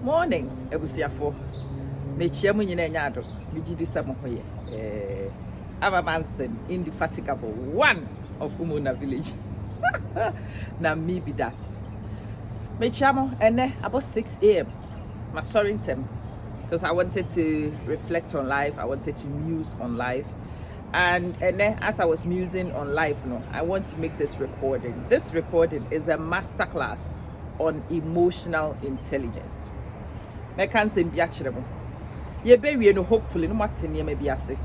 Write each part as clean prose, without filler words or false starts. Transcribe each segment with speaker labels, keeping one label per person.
Speaker 1: Morning, ebusiafo. Mechia mu nyina nyado. Mejidi samo hoye. I'm a Manson, indefatigable, one of Umuna village. Na me be that. Mechia mo ene about 6 a.m. My sorry them because I wanted to reflect on life. I wanted to muse on life. And as I was musing on life, I want to make this recording. This recording is a masterclass on emotional intelligence. I can't say biachiremo. Ye be no hopefully no matter near me biase.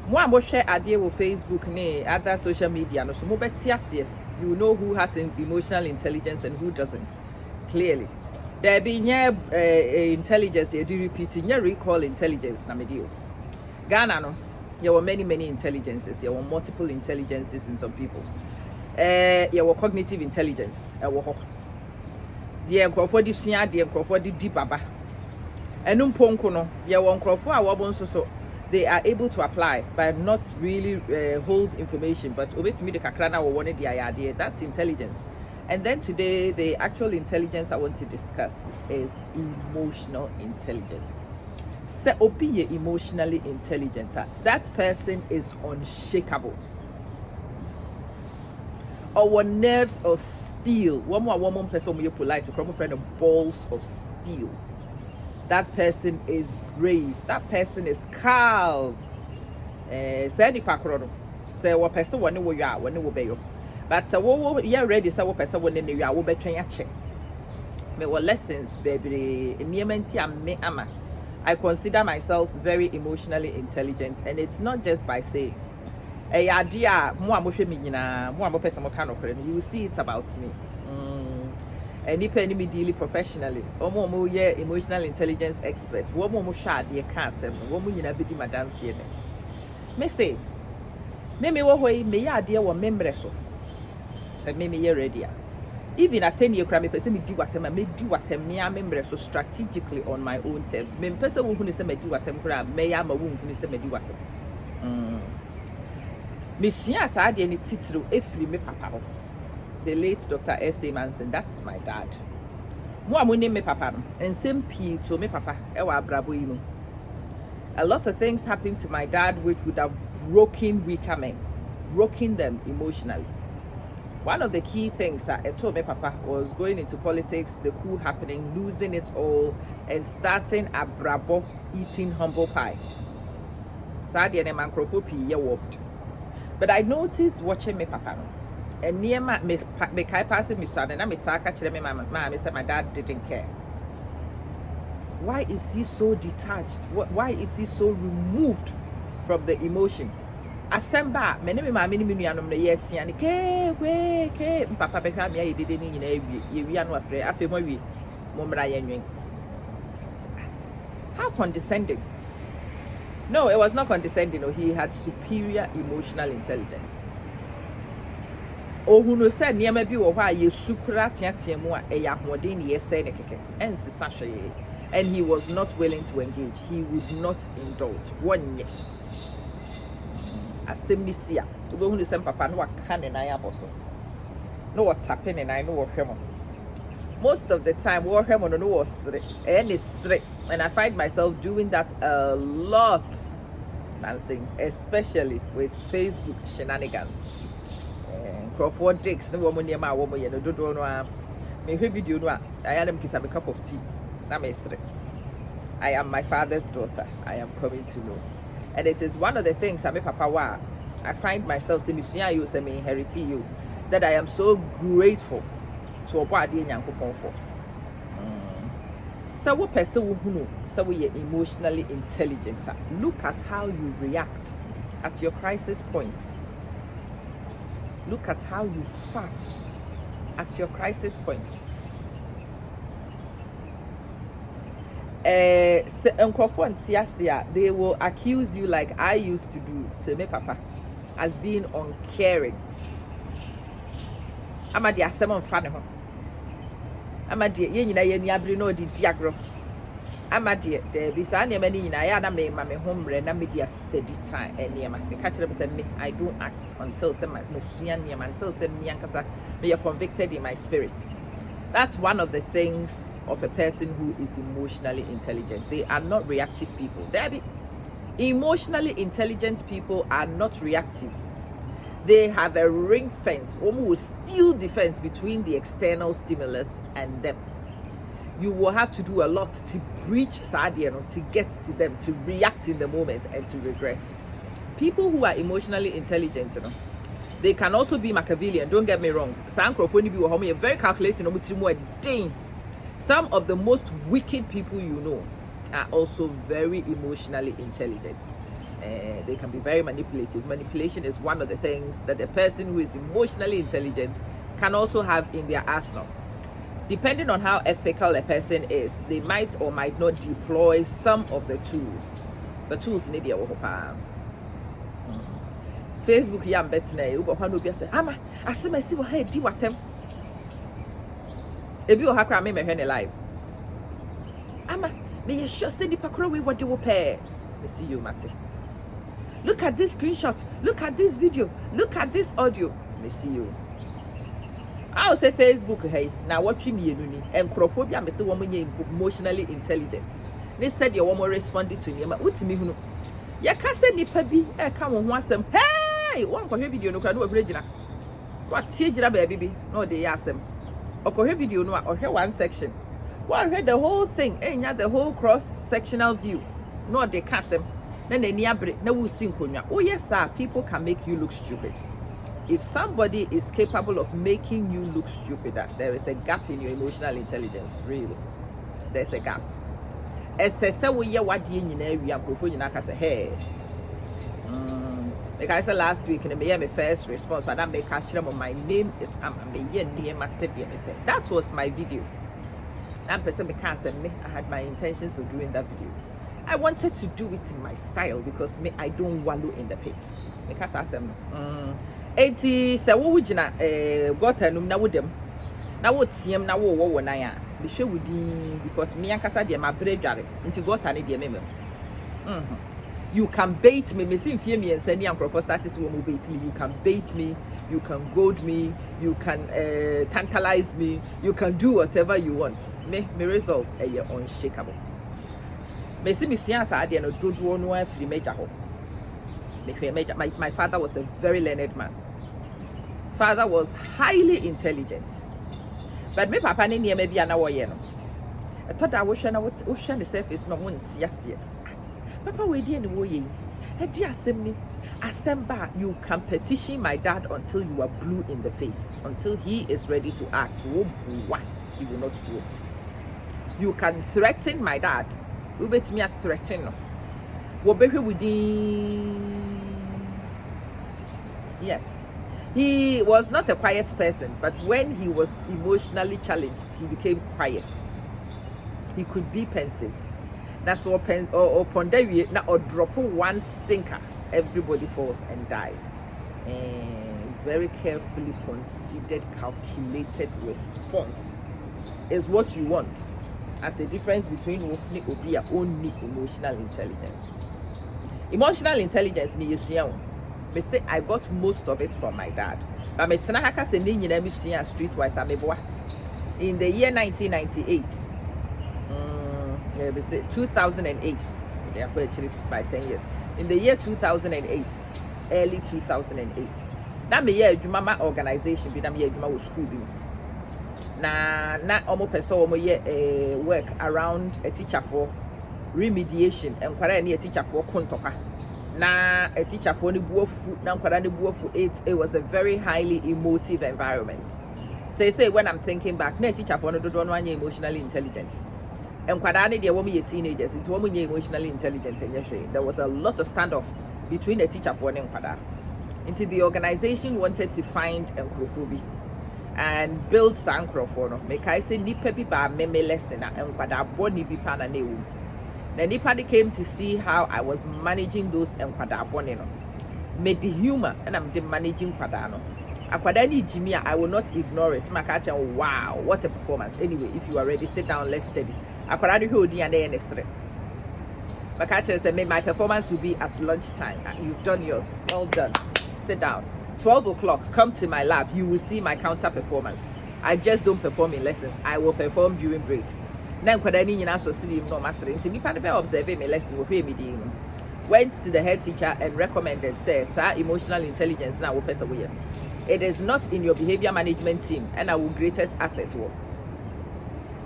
Speaker 1: Mo am share idea with Facebook ne other social media no so mo betiase. You know who has emotional intelligence and who doesn't. Clearly. There be intelligence you repeating your recall intelligence na medio. Ghana no there were many intelligences. There were multiple intelligences in some people. There were cognitive intelligence. The nkrofo di sua, the nkrofo di baba. Enum ponko no, there were nkrofo a wabon so they are able to apply but not really hold information. But obetimi de kakra na wo won the idea. That's intelligence. And then today, the actual intelligence I want to discuss is emotional intelligence. Se obi emotionally intelligent, that person is unshakable. Our nerves of steel. One more person you polite to come friend of balls of steel. That person is brave. That person is calm. Say any pakro. Say what person when you are when you obey you. But so you're ready. So what person when you are will be trying to check. Me what lessons, baby. Me ama. I consider myself very emotionally intelligent, and it's not just by saying, "Hey, idea, mo amoshe mi nyina, mo amopesa mo kind of friend." You see it about me. And if any me deal professionally, mo ye emotional intelligence experts. Wo mo shade ye cancer. Wo mo nyina bedi madance ye ne. Me say, me wo hoi me ya idea wo membre so. Say me ye ready. Even at 10 years, me person me do what me do what me am so strategically on my own terms. Me person who say me do what me am who say me do what. Me sia sa de ni titiro efri me papa ho. The late Dr. S.A. Manson, that's my dad. Mo amune me papa no. Ensem pi to me papa e wa abrabo yi mu. A lot of things happened to my dad which would have broken weaker men, broken them emotionally. One of the key things that I told my papa was going into politics, the coup happening, losing it all, and starting a brabo eating humble pie. So I didn't warped. But I noticed watching my papa, and near me kai passing me son, and I me mama said my dad didn't care. Why is he so detached? Why is he so removed from the emotion? Asemba me ne me ma me ni nuanom na ye tia ne ke papa be hwa me ayi dede ni nyina ye wi anu afre afi mo wi mo mra ye nwen. How condescending. No, it was not condescending. No, he had superior emotional intelligence. Ohunu se niema bi wo hwa ye sukura tia mu a eya hoden ye se ne keke ensisa hwe, and he was not willing to engage. He would not indulge. One Asemnisia, to go who send papa no can and I aboso. No what's happening, and I know what him. Most of the time, war him on no was and I find myself doing that a lot, dancing, especially with Facebook shenanigans. Crawford Dix, no woman near my woman, you know, do no. Me video no, I am get a cup of tea. I am my father's daughter. I am coming to know. And it is one of the things I find myself saying, you say me inherit you, that I am so grateful to what I Yankopon for. So what person who know, so we are emotionally intelligent. Look at how you react at your crisis points. Look at how you faff at your crisis points. They will accuse you like I used to do to me papa as being uncaring. I'm at the assembly fan. I'm at the yen no di diagro. I'm at the Bisania many in I made my home and I made a steady time and near my catch up said me I don't act until some machine until some young me are convicted in my spirits. That's one of the things of a person who is emotionally intelligent. They are not reactive people. Emotionally intelligent people are not reactive. They have a ring fence, almost steel defense between the external stimulus and them. You will have to do a lot to breach Sadiano, to get to them, to react in the moment and to regret. People who are emotionally intelligent, they can also be Machiavellian, don't get me wrong. Some very calculating. Some of the most wicked people you know are also very emotionally intelligent. They can be very manipulative. Manipulation is one of the things that a person who is emotionally intelligent can also have in their arsenal. Depending on how ethical a person is, they might or might not deploy some of the tools. The tools need your Facebook yam betina you go hanu bia say ama asem asi wo ha di watem ebi o hakra me hwe live ama me ye sure say nipa kro we wodi wo pair me see you mate. Look at this screenshot, look at this video, look at this audio, me see you. I'll say Facebook hey na watch me enu ni encrophobia me say wo menye emotionally intelligent. They said you wo responded to me ma utimi hunu ya ka say nipa bi e ka wo ho asem hey one ko video no kra no we gina what tie gina baby bi no dey asem okohwe video no a one section one heard the whole thing enya the whole cross sectional view no dey kasem na nani abre na wo si nkonwa oh yes sir, people can make you look stupid. If somebody is capable of making you look stupid, there is a gap in your emotional intelligence. Really, there's a gap. Essese we ye wadie nyina wi akrofo nyina ka say hey like I said last week in my first response, and I make catch them. My name is that was my video. That person because I had my intentions for doing that video. I wanted to do it in my style because I don't wallow in the pits. Because I said, 80 se wo wugina got anum na wodem na wotiem na wo na ya be hwe wudi because me ankasa de ma bredware nti got ane de memem. You can bait me. Me see fear me and send me and status will bait me. You can bait me, you can goad me, you can tantalize me, you can do whatever you want. Me resolve a year unshakable. Me see me siansa ade no dodo no afri major ho. My father was a very learned man. Father was highly intelligent. But me papa ne near maybe na wo ye no. I thought I was share the surface no won yes. Papa we dey no ye. E dey asem ba you can petition my dad until you are blue in the face, until he is ready to act. He will not do it. You can threaten my dad. You bet me a threaten no. Wo be hwe within. Yes. He was not a quiet person, but when he was emotionally challenged, he became quiet. He could be pensive. That's what or pondery now or drop one stinker, everybody falls and dies. And very carefully considered, calculated response is what you want. As a difference between only emotional intelligence. Emotional intelligence ni yesuya. Me say I got most of it from my dad. But me tena haka se ni nyina mi suya streetwise ameboa. In the year 1998. 2008. They are actually by 10 years. In the year 2008, early 2008. That me year Jumama organization, be that me year Juma school be. Na omo person omo year work around a teacher for remediation and kwara ni a teacher for kontoka. Na a teacher for ni buofu na kwara ni buofu it was a very highly emotive environment. Say when I'm thinking back, na teacher for no do no emotionally intelligent. And kwadane de woman ye teenagers, it woman ye emotionally intelligent and there was a lot of standoff between the teacher for and kwada. Until the organization wanted to find encrophobia and build sancrophono. Make I say nipa bi ba meme lesson and kwada boni bi pa na newu. The nipa they came to see how I was managing those and kwada boni no. Made the humor and I'm the managing kwada no. Akwadani Jimmy, I will not ignore it. Makacha, wow, what a performance. Anyway, if you are ready, sit down, let's study. Akwadani Hodi and the Makacha said, my performance will be at lunchtime. You've done yours. Well done. Sit down. 12 o'clock, come to my lab. You will see my counter performance. I just don't perform in lessons. I will perform during break. Then kwada ni nyina so siri no masere nti nipa de be observe me lesson wo hwe me din no. Went to the head teacher and recommended says emotional intelligence na wo pesa wo ye. It is not in your behavior management team and our greatest asset wo.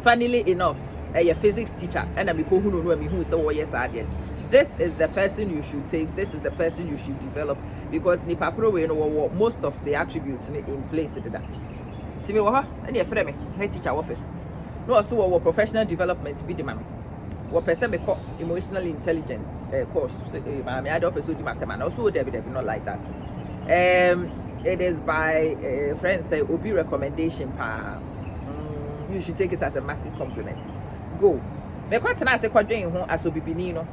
Speaker 1: Funnily enough, a physics teacher and I'm who no me who so yes again. This is the person you should take. This is the person you should develop because nipa pro we no most of the attributes in place that. See me wo and your friend me head teacher office. No also our professional development be the mama. What person me call emotional intelligence course. I don't pursue the matter also there not like that. It is by friends say Obi recommendation pa. You should take it as a massive compliment. Go. Me kwat na se kwadwen ho as obibini no.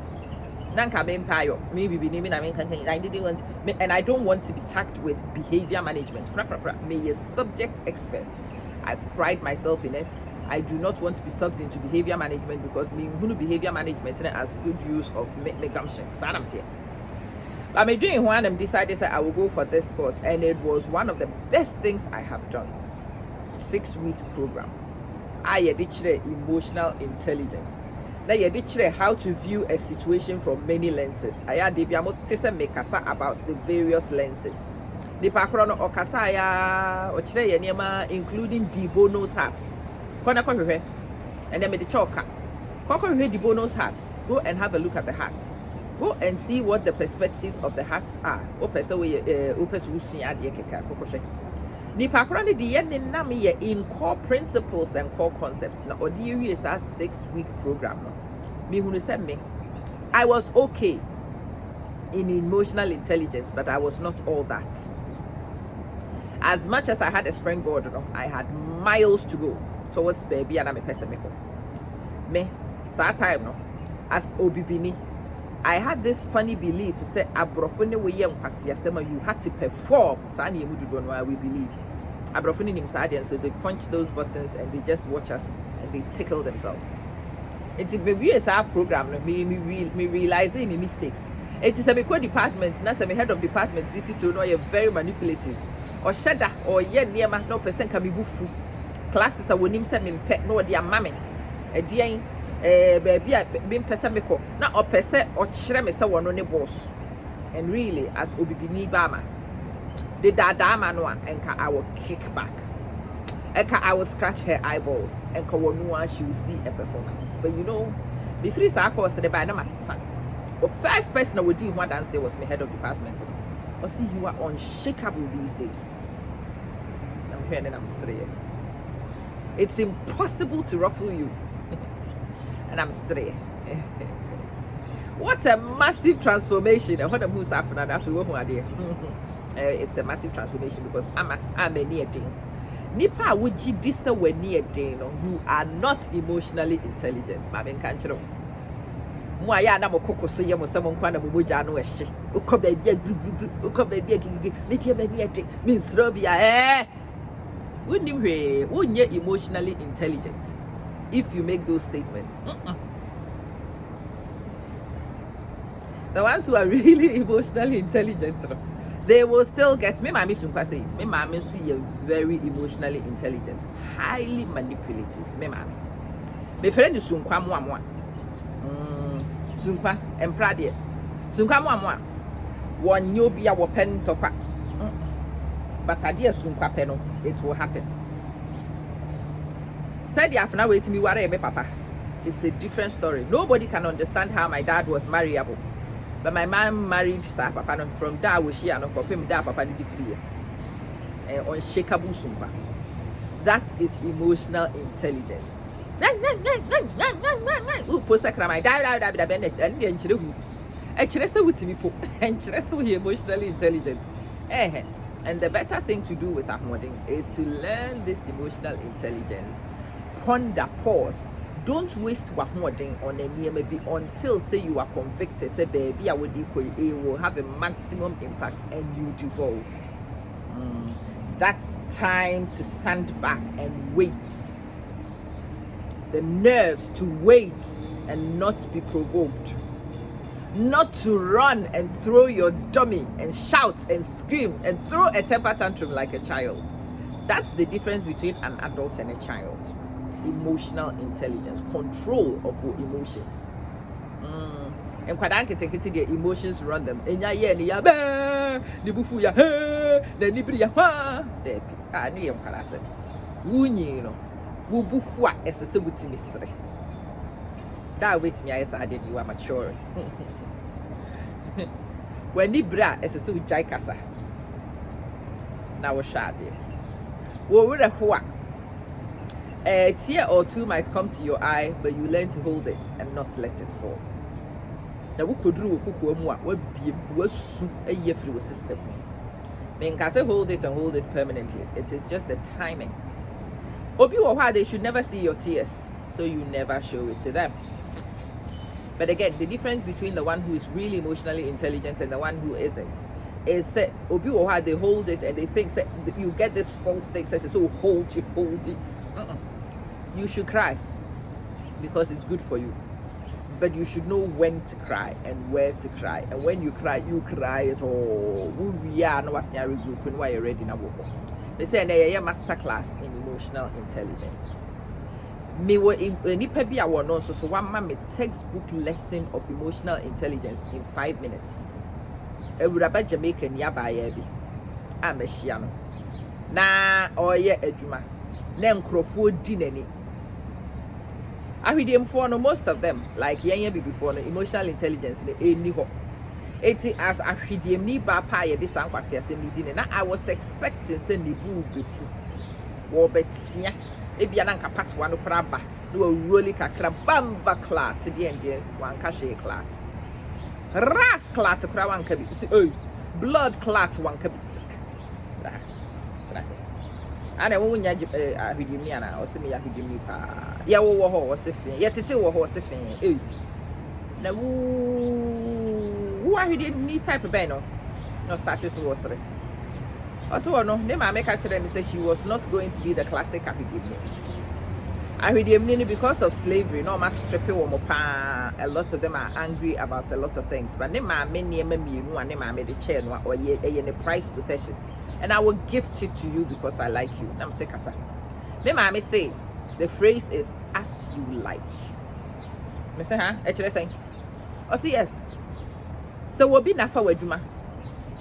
Speaker 1: Na nka be mpayo. Me bibini me na me kan I didn't want me, and I don't want to be tagged with behavior management. Me a subject expert. I pride myself in it. I do not want to be sucked into behavior management because me who behavior management as good use of me gumption. So I'm here. But me doing one and decided that I will go for this course, and it was one of the best things I have done. 6-week program. I did emotional intelligence. Now you did how to view a situation from many lenses. I had the mekasa about the various lenses. The pakrono okasaya ochire yenema including the bonus hats. Kona kohwe and then me the choka. Kohwe the bonus hats. Go and have a look at the hats. Go and see what the perspectives of the hats are. Opesa we opesa usia de keka kokoshe. Nipa kora ne de ye na me ye in core principles and core concepts na odi is a 6-week program no. Me hunu say me I was okay in emotional intelligence, but I was not all that. As much as I had a springboard, no, I had miles to go towards baby and I'm a pessimist. Me, so that time no, as Obibini, I had this funny belief say abrofone we yem kwasia sema you had to perform. Sani yemudu don why we believe. Abrofone nim sadian, so they punch those buttons and they just watch us and they tickle themselves. It's a baby is our program no me realizing my mistakes. It is a micro department, na say head of department city to know you're very manipulative. Or shada or yen near no person can be bufu. Classes are winning some in pet no dear mammy. A dear baby being pesamico, not or pese or chremesa one on the boss. And really, as Obibini Bama, the dama no and I will kick back. I will scratch her eyeballs and she will see a performance. But you know, the 3 circles the by my son. The first person I would do what answer was my head of department. Or see, you are unshakable these days. I'm here and I'm straight. It's impossible to ruffle you. And I'm straight. What a massive transformation. It's a massive transformation because I'm a near thing. Nipa would you this when near day, you are not emotionally intelligent. Mama can't you? Mwaya na mokoko so ye mo semon kwa na momoja no ehye ukọ ba bia gru ukọ ba bia gigi me tie ba bia de me nsro bia wonnim hwe wonye emotionally intelligent if you make those statements. The ones who are really emotionally intelligent, they will still get me mama sunkwa say me mama so you very emotionally intelligent, highly manipulative. Me mama me friend sunkwa mo Sunkwa emprade sunkwa mo won nyobia wo pen tokwa but ade sunkwa pe no it will happen. Said the afna wait me worry me papa, it's a different story. Nobody can understand how my dad was marriable, but my mom married sa papa no from da wo she no kopem da papa did free unshakable sunkwa. That is emotional intelligence. Emotionally intelligent. And the better thing to do with Ahmoding is to learn this emotional intelligence. Ponder, pause. Don't waste Ahmoding on a near maybe until say you are convicted. Say baby, I would it will have a maximum impact and you devolve. That's time to stand back and wait. The nerves to wait and not be provoked. Not to run and throw your dummy and shout and scream and throw a temper tantrum like a child. That's the difference between an adult and a child. Emotional intelligence, control of your emotions. And kwadan kete their emotions run them. Enya ye ni ya ba, ni bufu ya he, na ni bri ya ha. There, no yem kwala se. Wunyi no, wo bufu a esese wutimi sere. That wait me I said you are mature. When ni bra esese wu jai kasa. Na wo shade. Wo were ho a tear or two might come to your eye, but you learn to hold it and not let it fall. Now we could do what su a year through a system. Men can say hold it and hold it permanently. It is just the timing. Obi or why they should never see your tears, so you never show it to them. But again, the difference between the one who is really emotionally intelligent and the one who isn't is that Obi or why they hold it and they think that you get this false thing says so hold it. You should cry because it's good for you. But you should know when to cry and where to cry. And when you cry at all. We are no group when you're ready now. They say a master class in emotional intelligence. Me were in nipa bi awon no so one man me textbook lesson of emotional intelligence in 5 minutes. Ewuraba Jamaica ni abaya bi. Amehia no. Na oye adwuma. Na nkrofo di nani. Ahwidiem for no most of them like yenya be before no emotional intelligence ne eni ho. Eti as ahwidiem ni ba pa ye de sankwase asem ni di na I was expecting say ne bu befu. Wo betia ebia na nka part 1 no kra ba no really kakra bamba clat de ende wan ka hwe clat. Ras clat kra wan ka bi see blood clat wan ka bi. Ana wo nya ahwidiem ni ana o se me ahwidiem ni pa ya wo ho o se fin ye tete wo ho o se fin na wo ahwidiem ni type be no started to was re also no ne ma make actually and say she was not going to be the classic ahwidiem ni because of slavery no ma strip wo mo pa. A lot of them are angry about a lot of things but ne ma me ne ma mienu ane ma me de chair no or ye ne price possession. And I will gift it to you because I like you. I'm say kasa. Me mama say the phrase is as you like. Me say actually say. Oh say yes. So we be nafa wadwuma.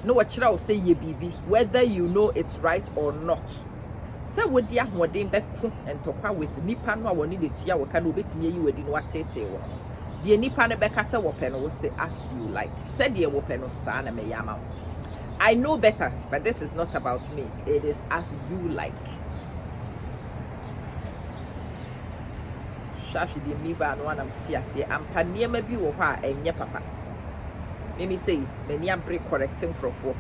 Speaker 1: No what chira say ye bibi whether you know it's right or not. Say we dia hoden befko entokwa with nipa no a woni de tua wo ka no betimi yi wadi no watete wo. De nipa no beka say wo pe no wo say as you like. Say de wo pe no sa na me yama. I know better, but this is not about me. It is as you like. Shashi di mi ba no anam tiase ampa niema bi wo ho a enye papa. Me say, many am break correcting profo.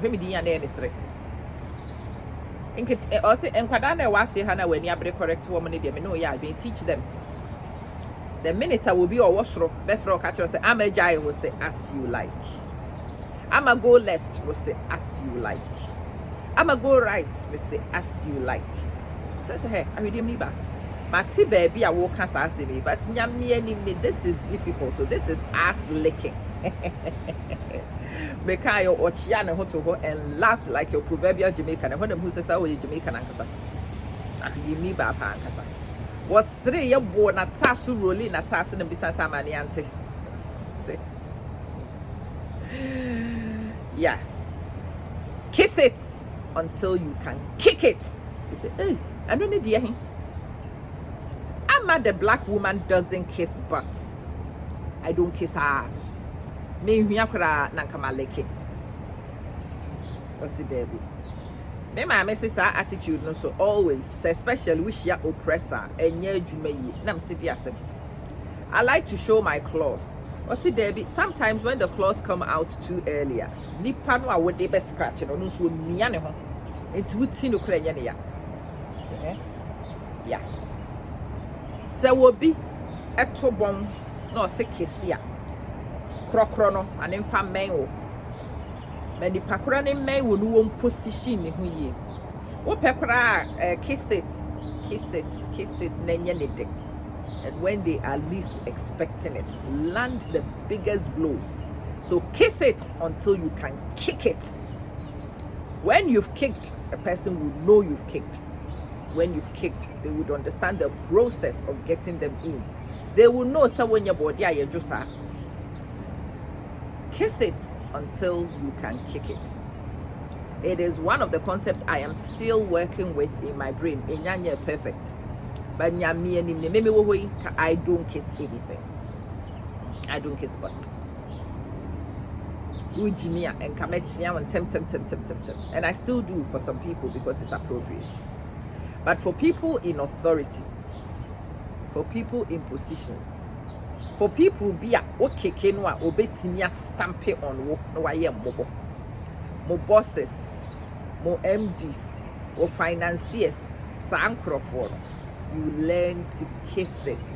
Speaker 1: Hwemi di ya na ene sere. Inkit o se enkwada na wa se ha na wani abre correct wo me de me no ya be teach them. The minute I will be or wasro be fro catch say am agile will say as you like. I'ma go left, we say as you like. I'ma go right, we say as you like. Say hey, I read me back. Maxi baby, I walk as I say me, but nyami this is difficult. So this is ass licking. Mekayo or Chiana Hoto and laughed like your proverbial Jamaican. And when them who says oh you Jamaican ankasa. I read me back ankasa. Was 3 year born at Tasu rolling at Tasu and business amani auntie. Say. Yeah. Kiss it until you can kick it. You say, hey, I don't need him. I'm mad the black woman doesn't kiss butts. I don't kiss ass. Me yakura nankamaleke. What's the baby? Me my sister attitude no so always, especially wish ya oppressor and ye jumeyi. Nam sidi asem. I like to show my claws. Or see Debbie, sometimes when the claws come out too earlier, nipa no would they be scratching or no so miane ho. It's would see no cranya ya. Yeah. So will be a tobon no se kisia. Crocrono and infam mayo. Many pacrani may will no position who ye. What pepra kiss it, nanya. And when they are least expecting it, land the biggest blow. So kiss it until you can kick it. When you've kicked, a person will know you've kicked. When you've kicked, they would understand the process of getting them in. They will know someone your body are just kiss it until you can kick it. It is one of the concepts I am still working with in my brain. Inyanya perfect. But I don't kiss anything. I don't kiss butts. And I still do for some people because it's appropriate. But for people in authority, for people in positions, for people be a okay kenwa obetimia stamp it on wo no waye mbobo. Mo bosses, mo MDs, or financiers, sankrofon. You learn to kiss it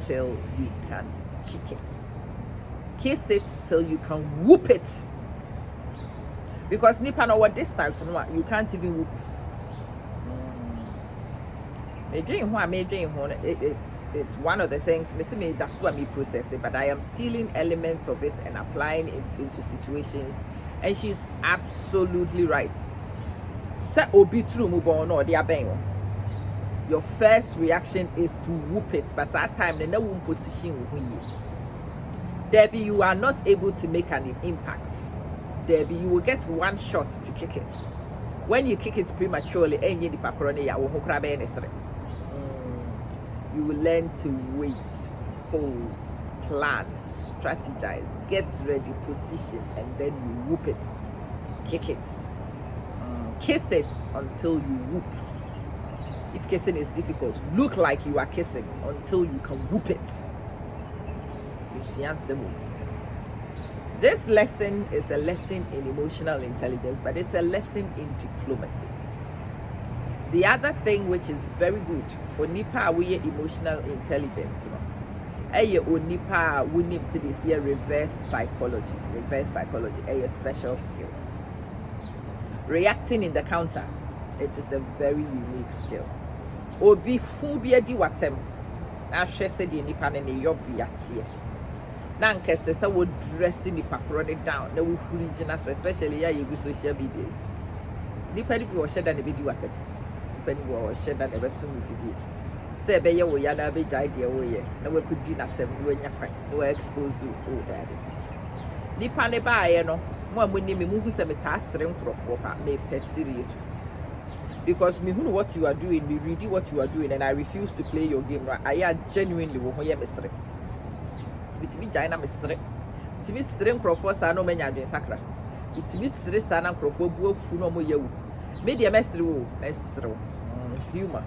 Speaker 1: till you can kick it. Kiss it till you can whoop it. Because nipa no what distance you can't even whoop. It's one of the things that's what me process it, but I am stealing elements of it and applying it into situations, and she's absolutely right. Your first reaction is to whoop it, but that time the no position Debbie, you are not able to make an impact. Debbie, you will get one shot to kick it. When you kick it prematurely, you will learn to wait, hold, plan, strategize, get ready, position, and then you whoop it. Kick it. Kiss it until you whoop. If kissing is difficult, look like you are kissing until you can whoop it. This lesson is a lesson in emotional intelligence, but it's a lesson in diplomacy. The other thing which is very good for nipa we emotional intelligence, nipa we need to this year reverse psychology, a special skill. Reacting in the counter, it is a very unique skill. Obi phobia di watem. Na hwe se di nipa ne yobi atie. Na nkese se wo dress nipa krone down na we huri gina so, especially ya you social media. Nipa di bi wo sheda ne be di watem. Nipa ni wo sheda ne be so mfidi. Se be ye wo ya na be jai de wo ye. Na we could di natem wo nya kwan. No expose you oh daddy. Nipa ne ba ye no, mo amuni me mu hu se me ta asere nkrofo pa me persiriye. Because me who know what you are doing, me read what you are doing, and I refuse to play your game. Right? I are genuinely wo hoye mesre. Timi jaina mesre. Timi sre nkrofo sa no menya adwen sakra. Timi sre sa na nkrofo bu afu no mo yewu. Me de mesre wo, mesre. Humor.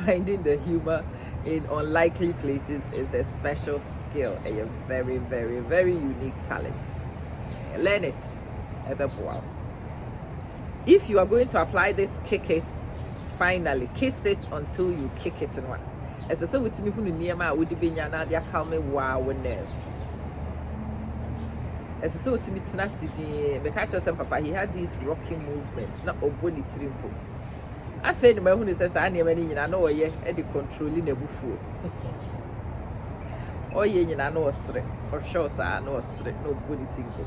Speaker 1: Finding the humor in unlikely places is a special skill, a very, very, very unique talent. Learn it. Wow. If you are going to apply this kick it, finally kiss it until you kick it in one. As I said with me, who near my would be now, they calm me wow nerves. As I said with me, tenacity, the catcher and papa, he had these rocking movements, not oboni trimpo. I feel my who says, I never I know ye, Eddie controlling a buffo. Oh, ye, I know a strip, or sure, sir, no strip, no body tinko.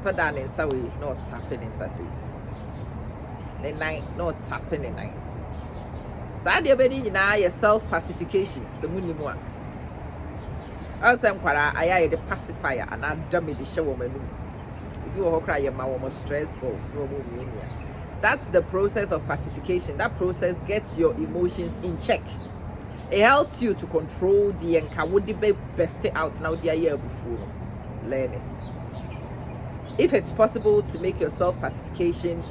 Speaker 1: Down in Sawi, not tapping in Sassy. The night, not tapping in night. Sadia Benny, your self pacification, so many more. I say, I the pacifier, and I dummy the show woman. If you cry your mouth, stress balls, no more. That's the process of pacification. That process gets your emotions in check. It helps you to control the encounter, best out now, the year before. Learn it. If it's possible to make your self-pacification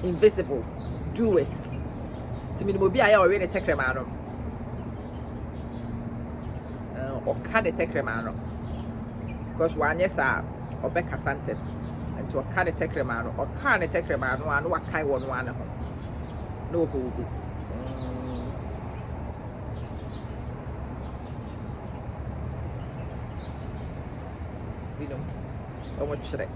Speaker 1: invisible, do it. To me, maybe I already take them out. Or can take them out? Because one yes, or Becca Santed, and to a can take them out, or can take them out, and what kind one no holding. You know. Or what should I?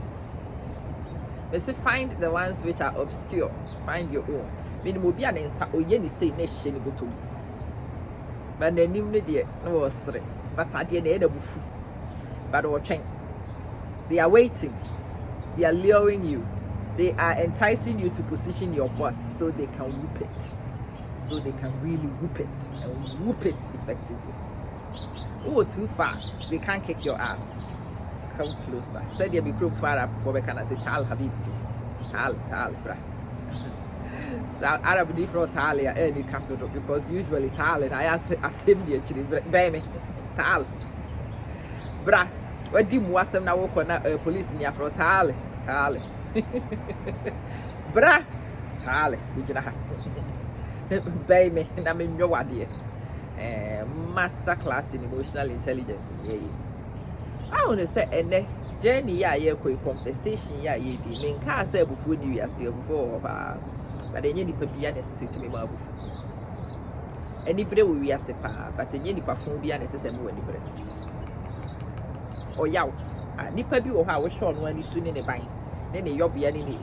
Speaker 1: But say find the ones which are obscure. Find your own. Meaning will be an inside or yenny say nation go to. But the new lady no was but I didn't end up. But or change. They are waiting. They are luring you. They are enticing you to position your butt so they can whoop it. So they can really whoop it and whoop it effectively. Oh, too far. They can't kick your ass. Come closer. Said you be group far up before we can say Tal Habibti. Tal, bra. So Arab different Tal ya any capital because usually Tal and I ask assembly actually baby. Tal. Bra. What do you want some now police in your front Tal? Bra. Tal. Baby, and I'm in your idea. Master class in emotional intelligence. Yeah. I want to say, and journey, yeah, conversation, yeah, ye did. Mean, can't say before New Year's before, but then you need to be necessary to me before. Anybody will be as a pa, but then you need to be necessary to anybody. Or yow, I nipper be or how was shown when you soon in a bind. Then you'll be any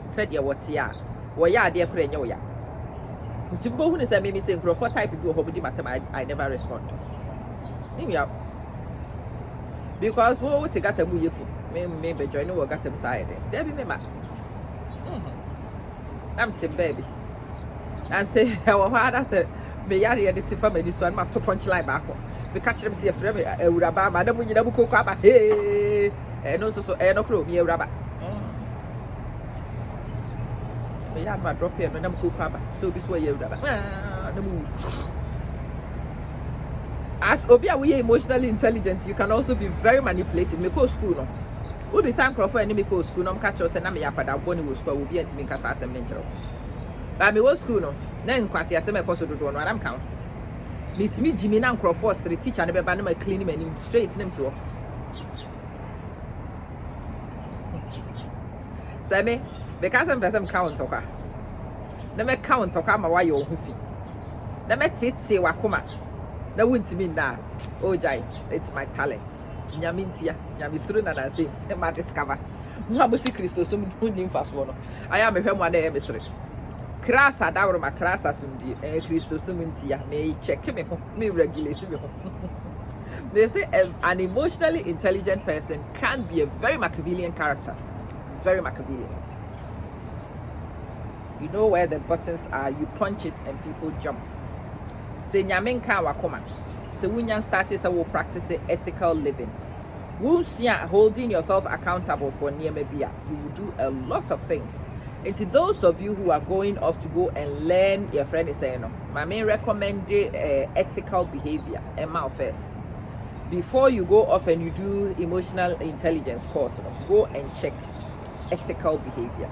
Speaker 1: said ya what's ya, or ya, dear Crenoya. To both is a maybe saying for 4 type people who I never respond. Yeah. Because what you got a movie for? Maybe join or got them side. There be me, I'm Tim baby. And say, how hard I said, may I read it for me this one, my 2 punch line back. We catch them see a frame, a rubber, madam, when you never cook up. Hey, and also so air no crew, me a rubber. Me had my drop here when I'm cook up. So this way, you the move. As Obia, we are emotionally intelligent, you can also be very manipulative. Me go school no. We be some crowd for enemy go school no catch us and na me yapada boni wo school will be enti me kasa asem nchero. Ba me wo school no, na nkwasi asem e koso dodo no adam kan. Meet me Jimmy na crowd for street teacher na be ba na ma clean me straight nem so. Say me because I'm person count toka. Na me count toka ma wa yo hufi. Na me tete wakoma. Na won't mean na oh jai it's my talent nyamintia nyamisuru na na say ma discover mo abosi Kristo so mo nim fast no I am ehwem ade e besere krasa dawro ma krasa sumdi Kristo so muntia me check me ho me regulate me ho. They say an emotionally intelligent person can be a very Machiavellian character, very Machiavellian. You know where the buttons are, you punch it and people jump. Se nyamen ka wakoma se wunyan started say we practice ethical living. Once you are holding yourself accountable for niema bia, you will do a lot of things. And to those of you who are going off to go and learn, your friend is saying no, my main recommended ethical behavior first. Before you go off and you do emotional intelligence course, go and check ethical behavior,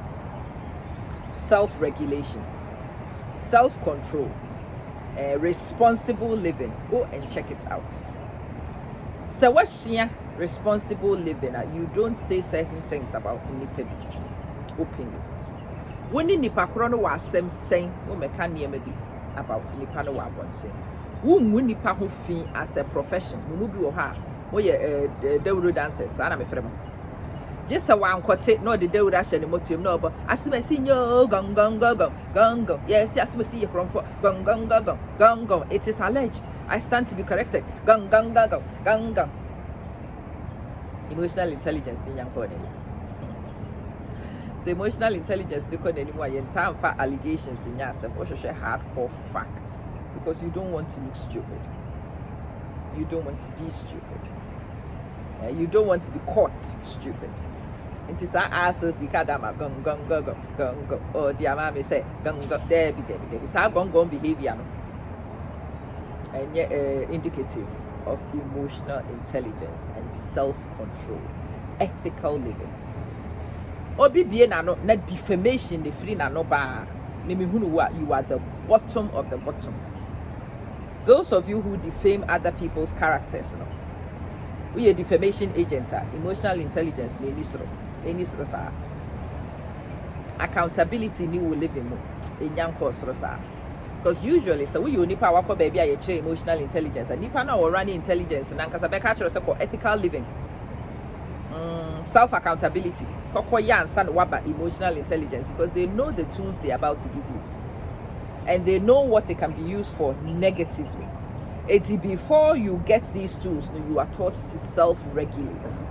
Speaker 1: self-regulation, self-control, responsible living. Go and check it out. So what's here? Responsible living. You don't say certain things about nipa openly. When nipa krono wa asem sen, wo meka niema bi about nipa no wa bonte. Wo mu nipa ho fi as a profession. Mu bi wo ha, wo ye dawuro dancers, ana me frem. Just a one quartet, no the dawuro ashe ne motium no bo. Asime si nyo gong gong gong gong gong. Yes, asime si ye from for gong gong gong gong gong. It is alleged. I stand to be corrected. Gong gong gong gong gong. Emotional intelligence ni yanko ne. So emotional intelligence they call anymore in time for allegations in yourself or share hardcore facts because you don't want to look stupid. You don't want to be stupid. You don't want to be caught stupid. It is our asses you can't gong gong gong gong gong. Oh dear mommy say gong gong there be. It's our gong gong behavior and yet indicative of emotional intelligence and self-control, ethical living. Obi bie na no na defamation the free na no ba me hunu wa you are the bottom of the bottom. Those of you who defame other people's characters no we a defamation agent emotional intelligence ni nisro sa accountability ni will live in mo enyanko sro sa because usually so we you nipa wako baby a ye emotional intelligence and nipa na or running intelligence na nkasa be ka kire so ethical living self accountability emotional intelligence because they know the tools they're about to give you and they know what it can be used for negatively. It's before you get these tools you are taught to self-regulate.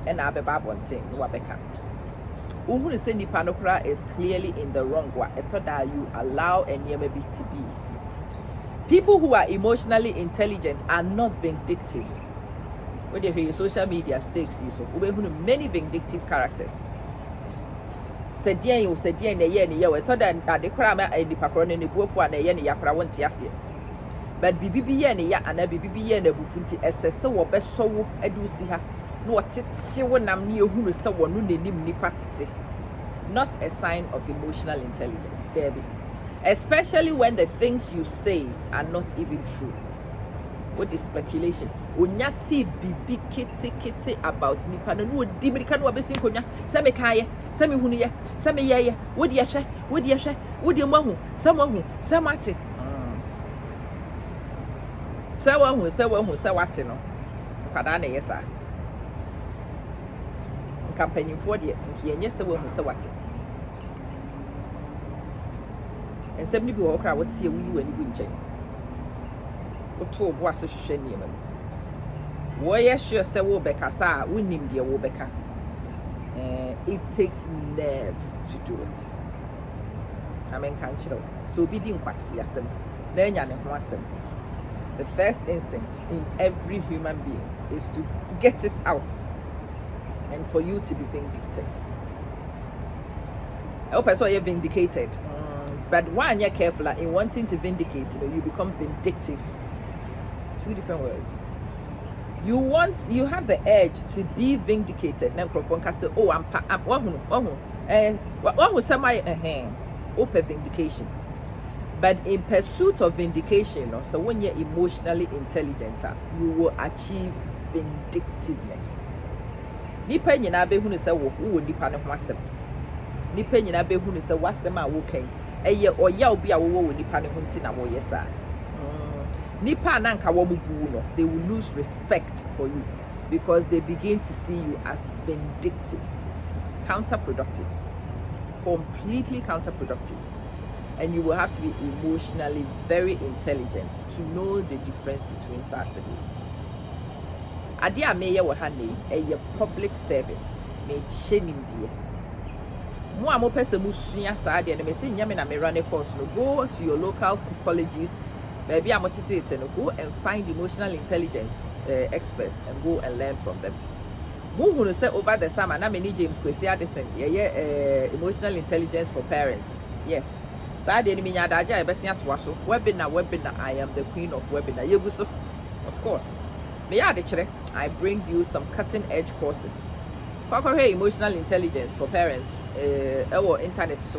Speaker 1: and abeba bonte no wabeka. Uhunu say nipa no kra is clearly in the wrong wa. I thought that you allow any maybe to be. People who are emotionally intelligent are not vindictive. When you hear social media stakes, so we have many vindictive characters. Said ye na ye ni ye. We thought that the crime and the pakron and the bufu and the ye ni yakra won't yasi. But bibi ye ni ya and bibi ye na bufunti esese wo be so wo edu si ha. No tete wo nam ni ehunu se wo no nenim nipa tete. Not a sign of emotional intelligence, Debbie. Especially when the things you say are not even true. What is speculation? Onyati bibi kiti about nipa no no dimirika no abesin konya se me kaye se me hunu ye se me ye wo de hye wo de mahu se mahu se mate se wahu se wate no kwada na yesa campaign for de nkienye se wahu se wate ensem ni bi wo kra wote ye wuyi wani gu nchen oto bo ase hwehwe niam woye sure say wo beka sa wonim de wo beka it takes nerves to do it. I mean can't you know so be di nkwasi asem na enya ne ho asem. The first instinct in every human being is to get it out and for you to be vindicated. I hope I saw you vindicated. But when you're careful in wanting to vindicate, you become vindictive. Two different words. You have the urge to be vindicated. Now, say, oh, I'm open vindication. But in pursuit of vindication, so when you're emotionally intelligent, you will achieve vindictiveness. Nipa nyina be hunu se wo nipa ne ho asem. Nipa nyina be hunu se wasem a wo kan. Eye oya obi a wo nipa ne ho nti na wo yesa. Nipa nanka wo bu no, they will lose respect for you because they begin to see you as vindictive, counterproductive, completely counterproductive. And you will have to be emotionally very intelligent to know the difference between sassy. Adia meye wo hane a public service me chenim die. Mo amo pese mu sua sa de me se nyame na me run a course no go to your local colleges. Maybe I'm go and find emotional intelligence experts and go and learn from them. Who will say over the summer? Na many James Kwesi Addison. Emotional intelligence for parents. Yes. So I didn't mean Yadaja. Webinar. I am the queen of webinar. Yeguso, of course. I bring you some cutting edge courses. Emotional intelligence for parents. Our internet so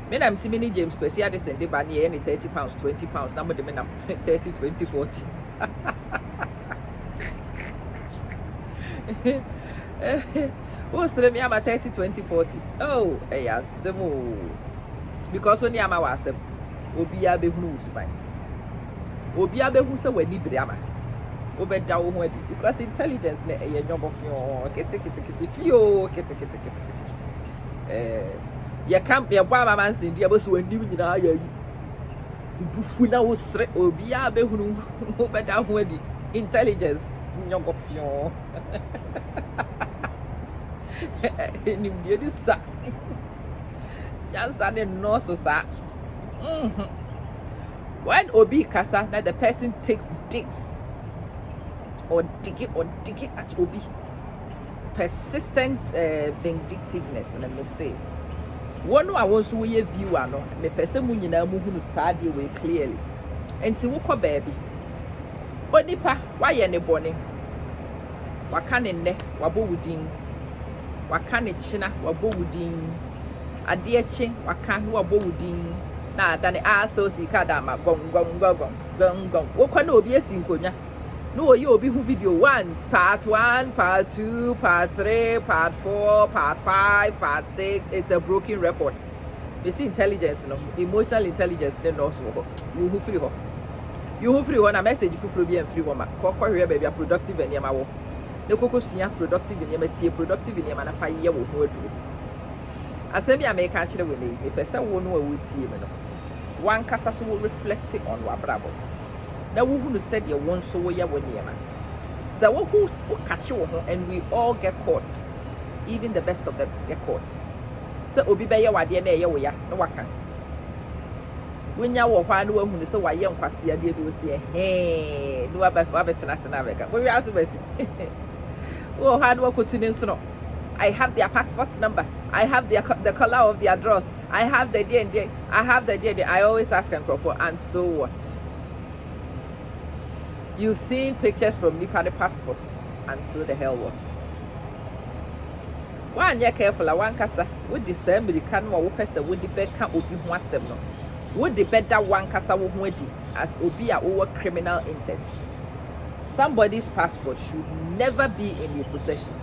Speaker 1: me na mtimi James Kwesi Addison de ba ne ye £30 £20 na mo de me na 30 20 40 o sere me ama 30 20 40 oh asemo because oni ama wasem obi a be hunu usuban obi a be hu se wani bire ama obeda wo ho adi because intelligence na eye nyobofio kete fio kete ya camp ya bwa Manson dia bo so wanim nyina ya yi bufu na wo sre obi a be hunu obeda ho adi intelligence nyobofio ni dia di sa ya sa ne no so sa when obi kasa that the person takes digs or dig it at obi persistent vindictiveness and me say one I want to we view ano me pese mu nyina mu hunu saade we clearly enti wo kɔ baabi onipa waye ne bone waka ne nne wabɔ wudin waka ne china wabɔ wudin ade echi waka no wabɔ wudin na adane so sika da ma gong wo kɔ na obi esi nkonya no you obi hu video 1 part 1 part 2 part 3 part 4 part 5 part 6 it's a broken record. You see intelligence no emotional intelligence dey no so you who free ho na message fufuro bi en free ho ma kokko hwe ba bia productive enema wo ne kokko sua productive enema tie productive enema na fa ye wo ho aduro asem ya me ka kire we ne me pese wo no wo tie me no wan kasa so wo reflect on wa brabo na wo hunu said ye won so wo ye wo niema So who catch you, and we all get caught. Even the best of them get caught. So obi be ya wade na ye wo ya no waka. Wonya wo hwa no wahu so waye nkwase ade bi wo se he no abetena se na beka. Wo wi aso basi. Wo hwa no wakotu ne nso no. I have their passport number. I have the color of their dress. I have the day and day. I have the day. I always ask and for, and so what? You've seen pictures from Nipa passports, and so the hell what? One year careful, one casa would the same American or person would the better obi one seven. Would the better one casa would as obi a over criminal intent. Somebody's passport should never be in your possession.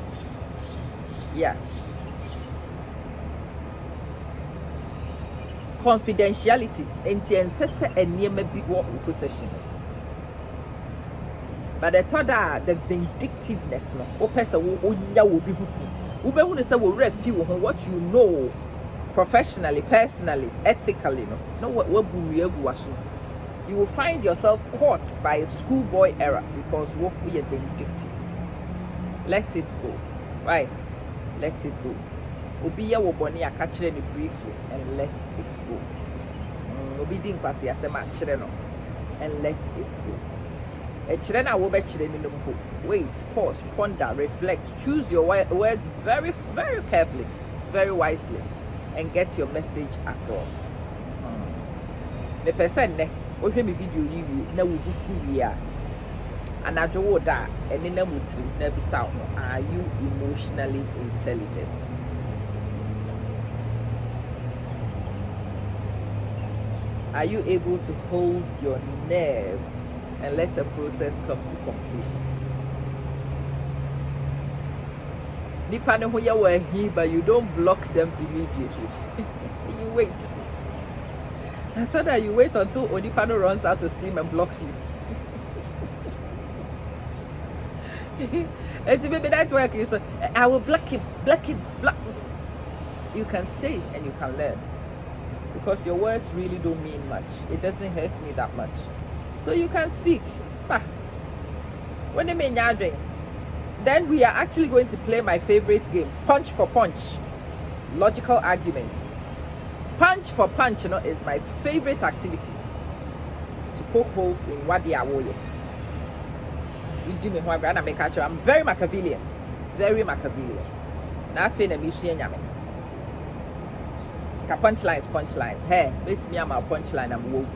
Speaker 1: Yeah. Confidentiality enti ensese enema bi wo possession. But the third the vindictiveness no o pese wo onya wo bi hufi. Wo be hu ne se wo refi wo ho what you know professionally, personally, ethically no what bu egu aso. You will find yourself caught by a schoolboy error because wo be vindictive. Let it go. Right? Let it go. Obi ye wo boni aka kire ni briefly and let it go. Obi din kwase asema kire no and let it go. E kire na wo be kire ni mpo. Wait, pause, ponder, reflect, choose your words very very carefully, very wisely and get your message across. Me person ne o hwe me video yi wi na wo bu fu wi a anajo wo da ene na mutrim na bisa ho, are you emotionally intelligent? Are you able to hold your nerve and let the process come to completion? Nipa ne ho ya wa hi, but you don't block them immediately. You wait. I thought that you wait until Onipano runs out of steam and blocks you. It's maybe that's why you say, I will block him. You can stay and you can learn. Because your words really don't mean much. It doesn't hurt me that much. So you can speak. When they mean drink, then we are actually going to play my favorite game, punch for punch. Logical argument. Punch for punch, is my favorite activity. To poke holes in what they are warrior. I'm very Machiavellian. Very Machiavellian. Now I feel I'm using yame. Punchlines. Hey, let me am a punchline I'm woke.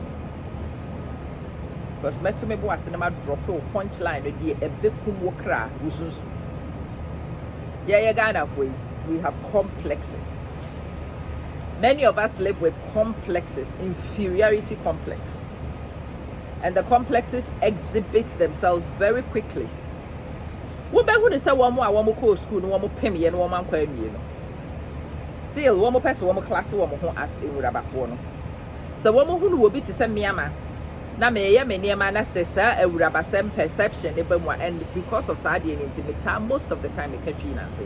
Speaker 1: Because me bo cinema drop a punchline a big kumwokra wusunsu. Yeah, Ghana for we have complexes. Many of us live with complexes, inferiority complex. And the complexes exhibit themselves very quickly. Wo be hu ne say wo mo a wo mo call school no wo mo pem ye no wo man kwa amie no. Still wo mo person wo mo class wo mo ho as ewurabafo no. So wo mo hu no obi ti say miama. Na me ye me niema na say sa ewurabasem perception e be mo, and because of sad intimate most of the time e catch na say.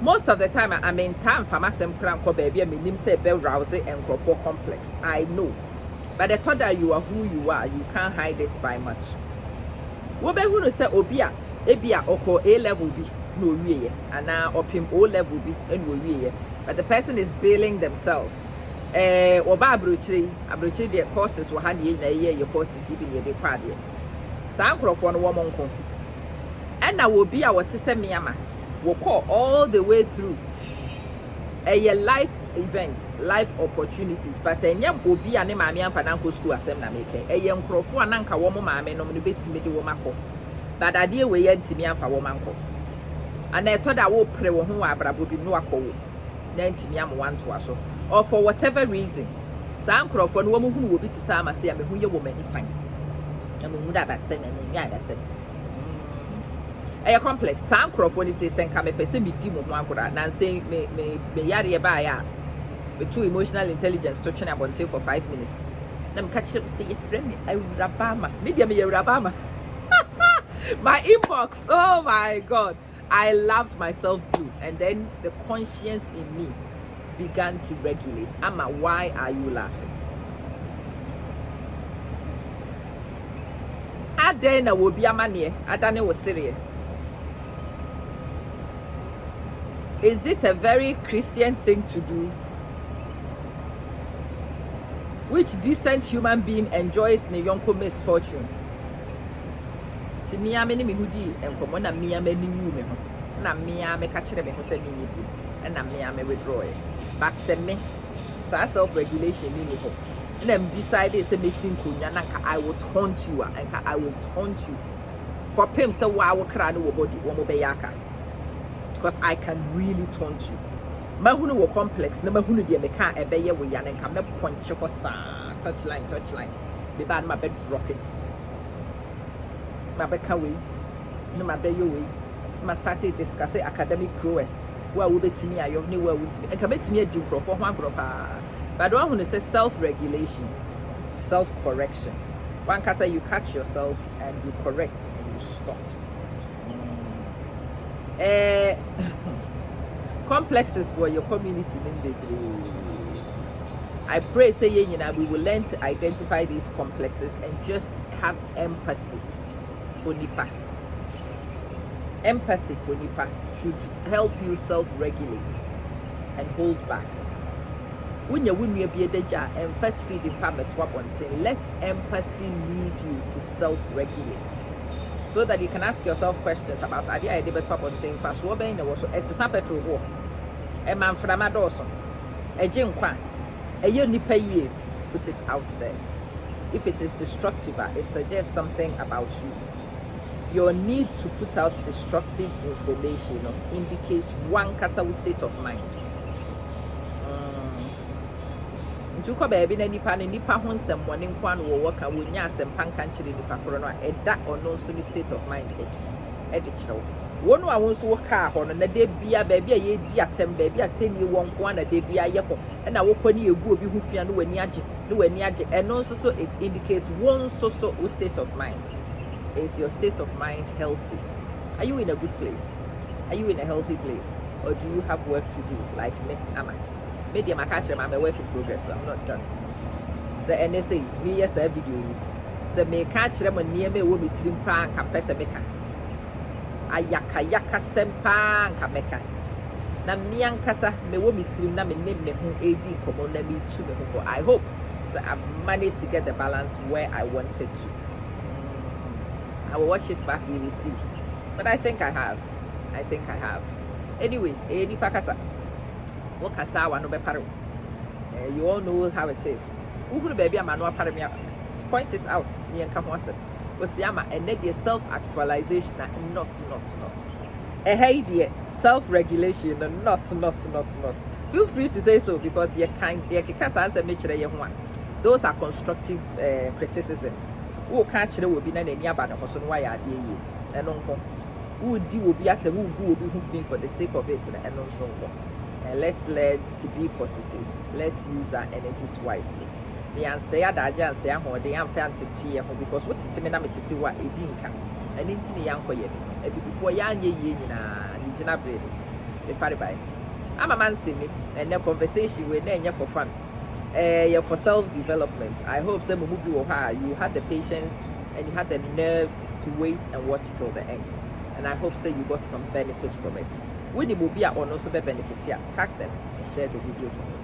Speaker 1: Most of the time I mean time for masem kran ko baby me nim say be rouse and crofo complex. I know. But the thought that you are who you are, you can't hide it by much. Wo be hu no say obia ebia oko A level bi no wiye ana opim O level bi and wo wiye, but the person is bailing themselves. Oba abrochiri the courses wo had ye na ye your courses bi ne de kwade. Sa crofo no wo monko. And na wo bi a wote say miama wo call all the way through life events, life opportunities, but enyam obi ane maame amfa na nko school asem na make nkrofo ananka wo mo maame no me betimi de wo makọ, but ade we ye ntimi amfa wo manko ana eto da wo pre wo ho wa abrabo bi no akọ wo na ntimi am wanto aso, or for whatever reason sa nkrofo no wo mo hunu wo bi ti sa amase ya me hu ye wo mahitan na me hu da ba se na nya da se a complex sam crofo ni say senka me pese me di mo ho agora na say me yare ba ya with too emotional intelligence to try about for 5 minutes na me catch say you friend me Awurabama me dia me Awurabama my inbox, oh my god, I loved myself too, and then the conscience in me began to regulate. Amma, why are you laughing? day na will be a man here. Adane was serious. Is it a very Christian thing to do? Which decent human being enjoys ne yonko misfortune? Ti mi ameni mi hudi enkomo na mi ameni wu me ho. Na mi ame ka kire me ho se mi ni bi. And na mi ame withdraw. But se me sa self-regulation mi ni ho. And I'm decided say me sinkunya na ka I will taunt you and ka I will taunt you. For pim say wa wo kra no wo body wo mo be yaka. Because I can really taunt you. Mahunu wo complex na mahunu de me ka ebeye wo ya nka me ponche ho sa touchline be bad ma be dropping ma be ka we na ma be yo we ma start discuss academic prowess where wo betimi ayo ne where wo timi enka betimi adi nkrofo ho agro pa but one who say self regulation, self correction. One can say you catch yourself and you correct and you stop. Complexes for your community in baby. I pray say we will learn to identify these complexes and just have empathy for nipa. Empathy for nipa should help you self-regulate and hold back. When you win your bedaja and first speed in family to let empathy lead you to self-regulate. So that you can ask yourself questions about idea I did top on thing fast war being was a petrol war. A man from a Dawson. A Jim Kwan. A year nipa ye. Put it out there. If it is destructive, it suggests something about you. Your need to put out destructive information indicates one kasawu state of mind. Juko baby na nipa ho nsem woni nkwa no wo ka wonya asem panka nchire nipa koro no eda ono so ni state of mind e de kire wo no a won so wo ka ho no na de bia baby a ye di atem baby ateni wo nkwa na de bia ye ko na wo ko ni egu obi hu fia no wani age eno so it indicates one so state of mind. Is your state of mind healthy? Are you in a good place? Are you in a healthy place, or do you have work to do like me? Medium I catch them, I'm a work in progress, so I'm not done. So and they say, me yes a video. So me catch them when near me will be trimpa and capessa meka. Ayaka sempa and kameka. Na me and Casa me will be trim na me name me who AD come on me to me for. I hope that I've managed to get the balance where I wanted to. I will watch it back, we will see. But I think I have. Anyway, AD Pakasa. You all know how it is. Baby, point it out. And then self-actualization, not. Self-regulation, not. Feel free to say so because you can't answer nature. Those are constructive criticism. Who catch the will be none any about the person why are they and uncle who will be at the who be who feel for the sake of it and also. And let's learn to be positive. Let's use our energies wisely. The answer that I say, I'm the fancy because what it's mean, I'm what a binka. And into the young boy, before young ye, the father by. I'm a man, and the conversation with them for fun. For self-development. I hope some movie you had the patience and you had the nerves to wait and watch till the end. And I hope you got some benefit from it. When the movie are also benefit, tag them and share the video for me.